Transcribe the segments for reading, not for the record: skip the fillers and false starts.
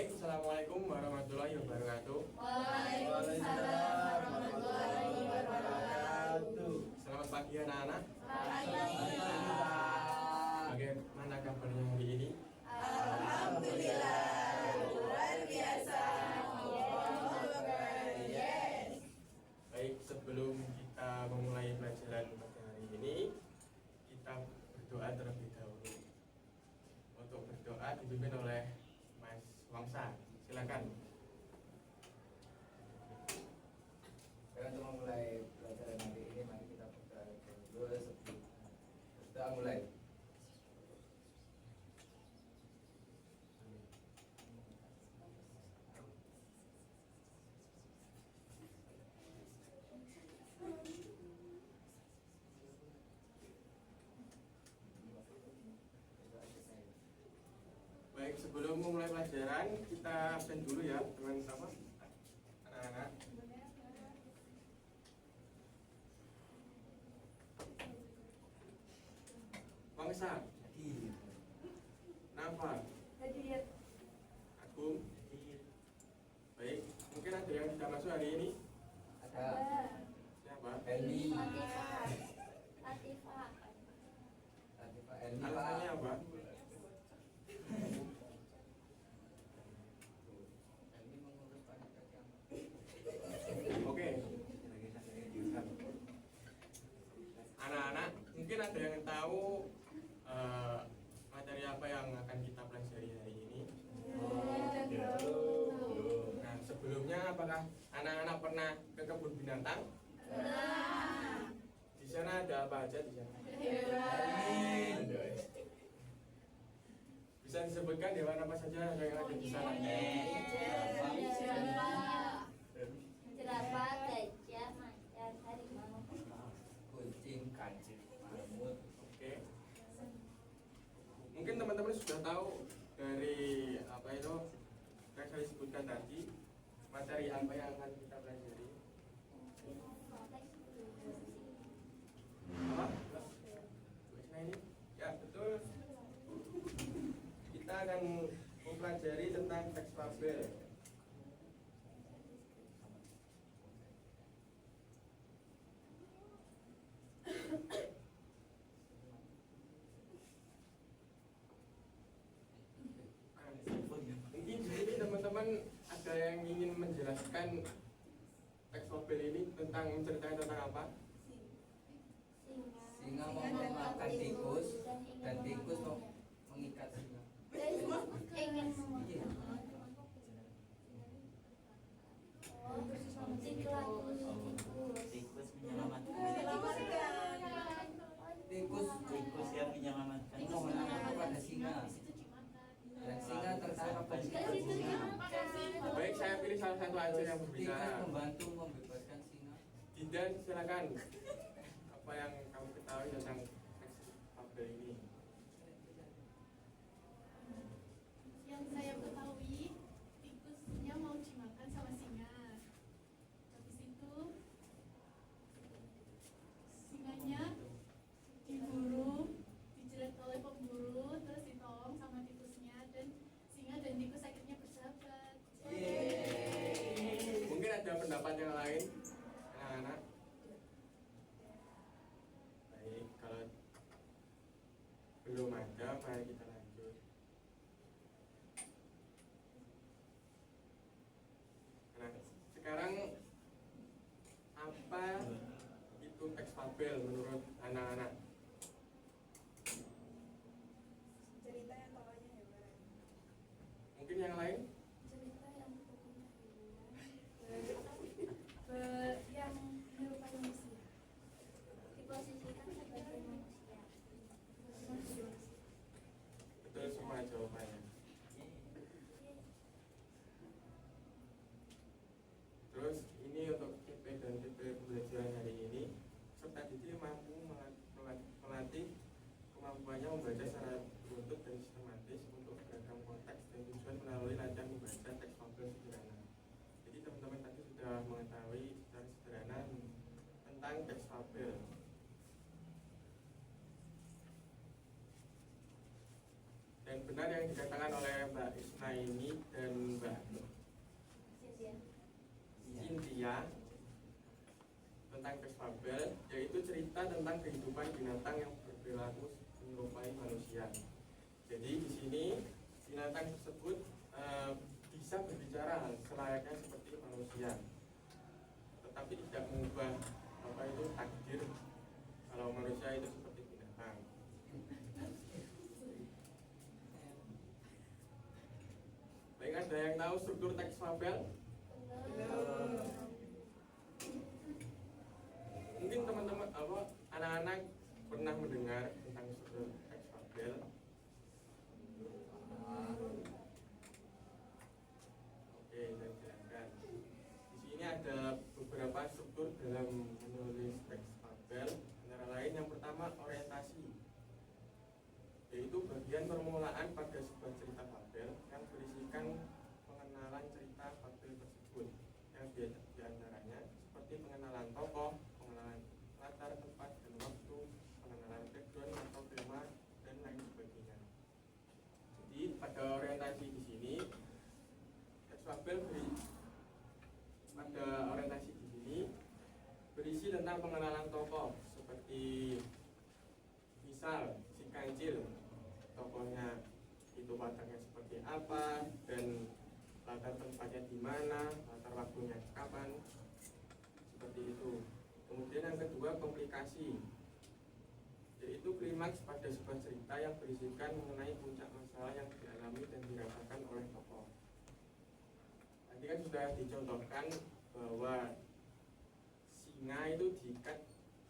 Baik, Assalamualaikum warahmatullahi wabarakatuh. Waalaikumsalam warahmatullahi wabarakatuh. Selamat pagi anak-anak. Pagi. Bagaimana kabarnya hari ini? Alhamdulillah, luar biasa. Yes. Baik, sebelum kita memulai pelajaran pada hari ini, kita berdoa terlebih dahulu. Untuk berdoa dipimpin oleh Mas Wangsa. Silakan. Untuk memulai pelajaran hari ini, mari kita berdoa dulu sebelum berdoa mulai. Baik, sebelum memulai pelajaran, kita absen dulu ya, teman-teman. Anak-anak. Wangsa, Nafa, Hadir. Agung. Baik, mungkin ada yang tidak masuk hari ini. Ada Siapa? Elmi, Latifah. Latifah, Elmi, Alasannya Pak. apa? Elmi mengurus panitia yang Oke. Anak-anak, mungkin ada yang tahu materi apa yang akan kita pelajari hari ini. Nah, sebelumnya apakah anak-anak pernah ke kebun binatang? Di sana ada apa aja di sana? Bisa disebutkan hewan apa saja yang ada di sana? Jerapah, gajah, macan, harimau. kucing, kancing, marmut. Oke. Mungkin teman-teman sudah tahu dari apa itu yang saya sebutkan tadi, materi apa yang akan kita pelajari. Apa? Nah, ini ya betul. Kita akan mempelajari tentang teks fabel. Mungkin di sini teman-teman ada yang ingin menjelaskan teks fabel ini tentang menceritakan tentang apa? Singa mau memakan tikus dan tikus mau mengikat singa. Ingin Tikus menyelamatkan. Tikus yang menyelamatkan. Mau menangkap kepada singa. Dan singa tertangkap pada singa. Baik, saya pilih salah satu aja yang Tikus berbicara. membantu membebaskan singa. Dinda, silakan. Apa yang kamu ketahui tentang teks fabel ini? Yang saya ketahui, tikusnya mau dimakan sama singa. Habis itu singanya diburu, dijerat oleh pemburu, terus ditolong sama tikusnya, dan singa dan tikus akhirnya bersahabat. Mungkin ada pendapat yang lain, anak-anak. Baik, kalau belum ada, mari kita lanjut. Nah, sekarang apa itu teks fabel menurut anak-anak? Cerita yang tokohnya hewan. Mungkin yang lain? cerita yang pokoknya Yang menyerupai manusia. diposisikan sebagai manusia. Betul semua jawabannya. Terus ini untuk TP dan TP pembelajaran hari ini, serta didik mampu melatih kemampuannya membaca secara beruntut dan sistematis untuk beragam konteks dan tujuan melalui latihan membaca teks fabel sederhana. Jadi teman-teman tadi sudah mengetahui secara sederhana tentang teks fabel. Dan benar yang yang dikatakan oleh Mbak Isna ini dan Mbak Cynthia tentang teks fabel, yaitu cerita tentang kehidupan binatang yang berperilaku menyerupai manusia. Jadi di sini binatang tersebut bisa berbicara selayaknya seperti manusia, tetapi tidak mengubah apa itu takdir kalau manusia itu seperti binatang. Baik, ada yang tahu struktur teks fabel? Mungkin teman-teman anak-anak pernah mendengar tentang struktur teks fabel. Oke, saya jelaskan. Di sini ada beberapa struktur dalam menulis teks fabel. Antara lain yang pertama orientasi, yaitu bagian permulaan pada sebuah cerita fabel yang berisikan pengenalan cerita fabel tersebut, yang diantaranya seperti pengenalan tokoh, pengenalan latar tempat dan waktu, pengenalan background atau tema, dan lain sebagainya. Jadi pada orientasi di sini, teks fabel pada orientasi di sini berisi tentang pengenalan tokoh, seperti misal si Kancil, tokohnya itu wataknya seperti apa dan latar tempatnya di mana, latar waktunya kapan, seperti itu. Kemudian yang kedua komplikasi, yaitu klimaks pada sebuah cerita yang berisikan mengenai puncak masalah yang dialami dan dirasakan oleh tokoh. Tadi kan sudah dicontohkan bahwa singa itu diikat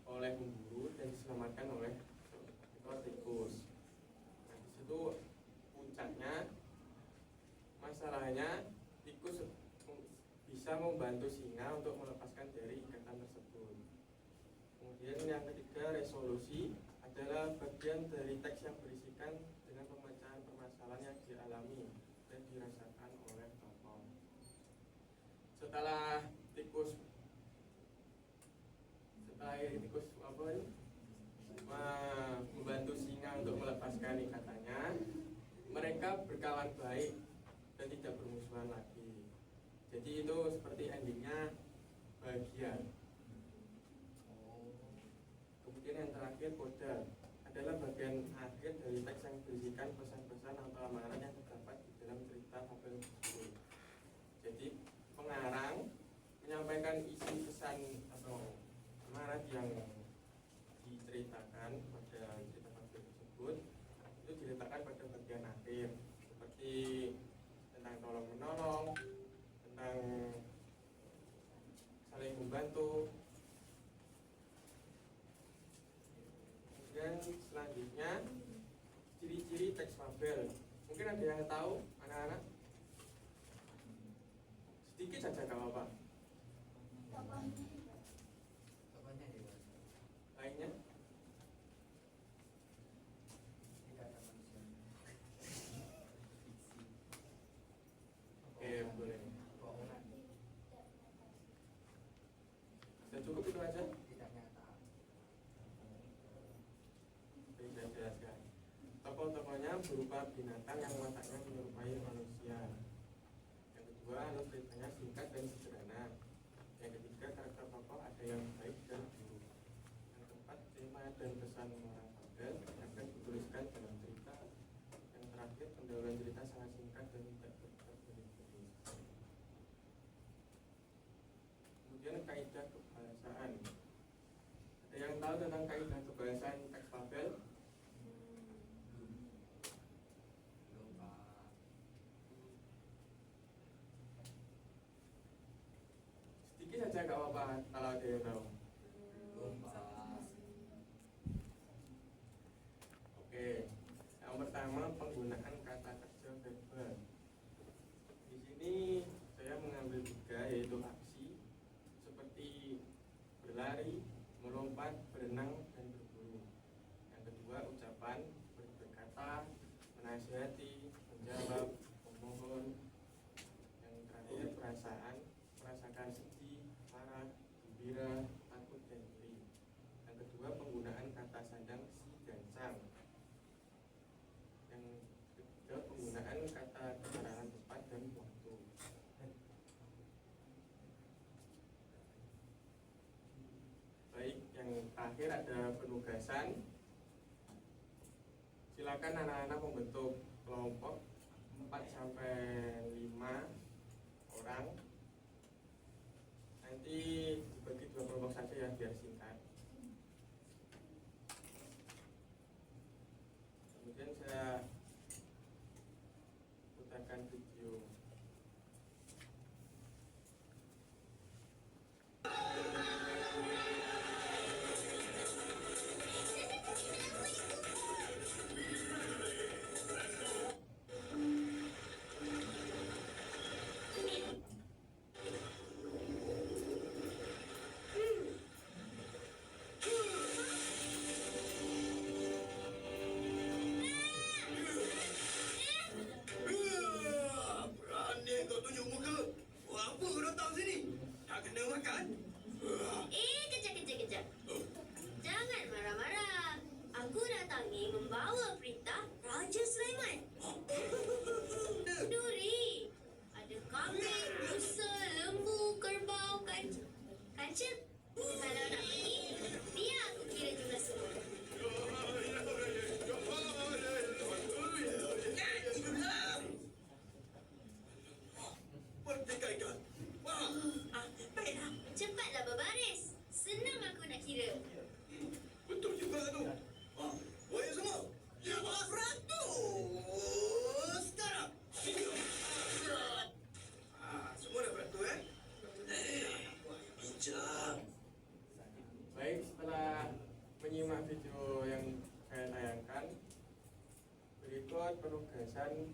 oleh pemburu dan diselamatkan oleh ekor tikus. Nah, di situ puncaknya masalahnya tikus bisa membantu singa untuk melepaskan dari ikatan tersebut. Kemudian yang ketiga resolusi adalah bagian dari teks yang berisikan dengan pemecahan permasalahan yang dialami dan dirasakan oleh tokoh. Setelah tikus apa itu? Membantu singa untuk melepaskan ikatannya, mereka berkawan baik dan tidak bermusuhan lagi. Jadi itu seperti endingnya bahagia. Kemudian yang terakhir koda adalah bagian akhir dari teks yang berisikan pesan-pesan atau amaran yang terdapat di dalam cerita fabel tersebut. Jadi pengarang menyampaikan isi pesan atau amaran yang diceritakan pada cerita fabel tersebut itu diletakkan pada bagian akhir, seperti tentang tolong menolong, tentang saling membantu. Kemudian selanjutnya ciri-ciri teks fabel. Mungkin ada yang tahu anak-anak? Sedikit saja kalau apa? Tokohnya dewasa, Lainnya? tidak ada manusianya. Oke, boleh. Bohongan, Sudah cukup itu aja? tidak nyata. Oke, saya jelaskan. Tokoh-tokohnya berupa binatang yang wataknya menyerupai manusia. Yang kedua, alur ceritanya singkat dan sederhana. Yang ketiga, karakter tokoh ada yang baik dan buruk. Yang keempat, tema dan pesan moral fabel akan dituliskan dalam cerita. Yang terakhir, pendahuluan cerita sangat singkat dan tidak berbeda-beda. Kemudian kaidah kebahasaan. Ada yang tahu tentang kaidah kebahasaan teks fabel? Lupa. Sedikit saja gak apa-apa kalau ada yang tahu. Lupa. Oke, yang pertama penggunaan kata kerja verbal. Di sini saya mengambil 3, yaitu aksi seperti berlari, melompat, berenang, dan berburu. Yang kedua ucapan berkata, menasihati, menjawab, memohon. Yang terakhir perasaan, merasakan sedih, marah, gembira, takut, dan iri. Yang kedua penggunaan kata sandang si dan sang. Yang ketiga penggunaan terakhir ada penugasan. Silakan anak-anak membentuk kelompok 4 sampai 5 orang. Nanti dibagi 2 kelompok saja ya biar singkat. Kemudian saya putarkan video. Berani kau tunjuk muka. Apa kau datang sini? Tak kena makan? Kejap. Jangan marah-marah. Aku datang ni membawa perintah Raja Sulaiman. Duri. Ada kambing, rusa, lembu, kerbau, kancil. Kalau nak pergi, biar aku kira jumlah semua. Pertikaikan. Baiklah, cepatlah berbaris. Senang aku nak kira. Betul juga tu. Wahai semua. Ya, beratus sekarang. Semua dah beratur kan? Bijak. Baik, setelah menyimak video yang saya tayangkan, berikut penugasan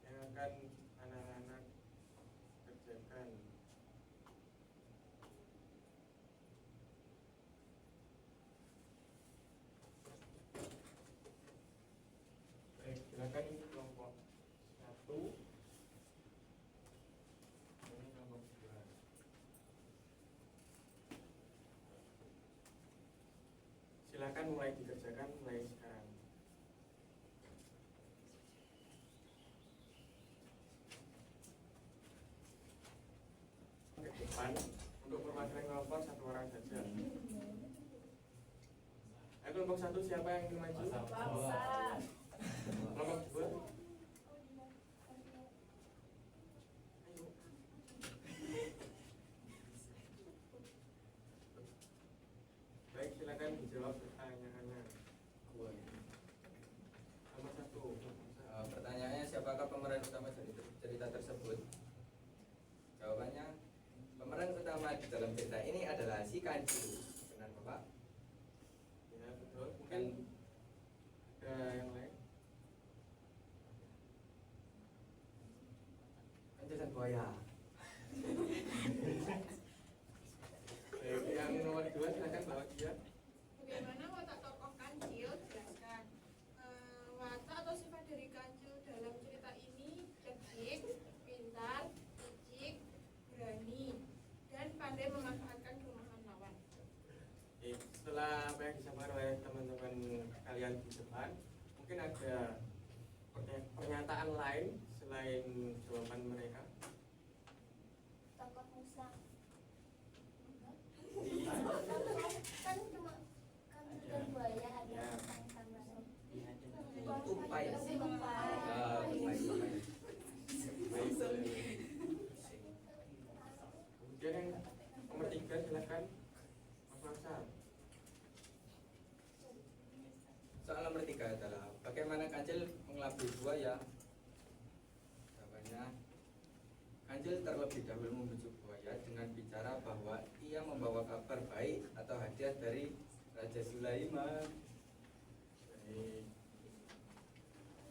yang akan anak-anak kerjakan. Baik, silakan kelompok 1. Ini kelompok 2. Silakan mulai dikerjakan mulai sekarang. Ke depan untuk perwakilan kelompok 1 orang saja. Ayo kelompok 1 siapa yang ingin maju? Bangsa. Kelompok 2. Ayo. Baik, silakan dijawab pertanyaannya. Nomor 1. Pertanyaannya, siapakah pemeran utama dari cerita tersebut? Jawabannya, pemeran utama di dalam cerita ini adalah si Kancil. Benar, Bapak? Ya, betul. Mungkin ada yang lain. Kancil dan buaya. Baik, yang nomor 2 silakan bawa dia. Bagaimana watak tokoh Kancil? Jelaskan. Watak atau sifat dari Kancil dalam cerita ini cerdik, pintar, licik, berani, dan pandai memanfaatkan kelemahan lawan. Oke, setelah apa yang disampaikan oleh teman-teman kalian di depan, mungkin ada pernyataan lain selain jawaban mereka. Tokoh Musa. Kan cuma kancil dan buaya ada Ya. tentang tambahan. Tupai. Tupai. Tupai. Baik, kemudian yang nomor 3 silakan Mas Maksa. Soal nomor 3 adalah bagaimana Kancil mengelabui buaya? Jawabannya, Kancil terlebih dahulu membujuk buaya dengan bicara bahwa ia membawa kabar baik atau hadiah dari Raja Sulaiman. Baik.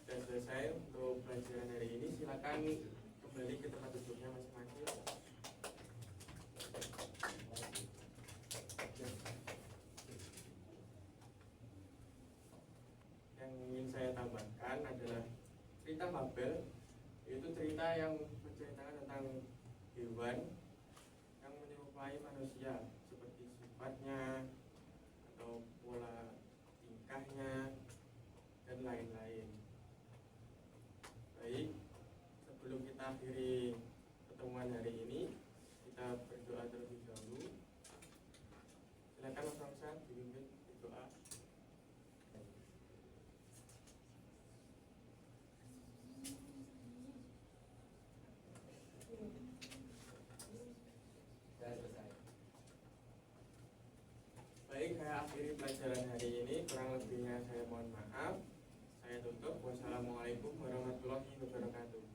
Sudah selesai untuk pelajaran hari ini. Silakan kembali ke tempat duduknya masing-masing. Yang ingin saya tambahkan adalah cerita Babel, yaitu cerita yang menceritakan tentang hewan yang menyerupai manusia seperti sifatnya atau pola tingkahnya dan lain-lain. Baik, sebelum kita akhiri pertemuan hari ini, kita berdoa terlebih dahulu. Silakan Mas Ramsan, pelajaran hari ini. Kurang lebihnya saya mohon maaf. Saya tutup. Wassalamualaikum warahmatullahi wabarakatuh.